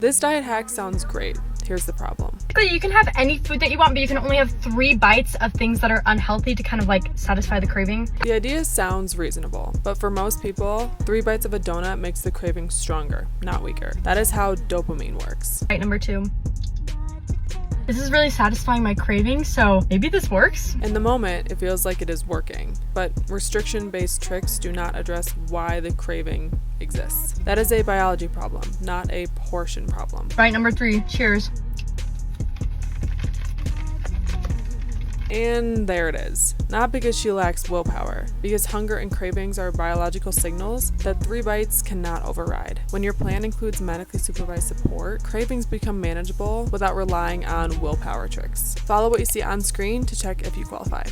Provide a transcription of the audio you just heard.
This diet hack sounds great. Here's the problem. You can have any food that you want, but you can only have 3 bites of things that are unhealthy to kind of like satisfy the craving. The idea sounds reasonable, but for most people, 3 bites of a donut makes the craving stronger, not weaker. That is how dopamine works. Right, number 2. This is really satisfying my craving, so maybe this works? In the moment, it feels like it is working, but restriction-based tricks do not address why the craving exists. That is a biology problem, not a portion problem. Right, number 3. Cheers. And there it is. Not because she lacks willpower, because hunger and cravings are biological signals that 3 bites cannot override. When your plan includes medically supervised support, cravings become manageable without relying on willpower tricks. Follow what you see on screen to check if you qualify.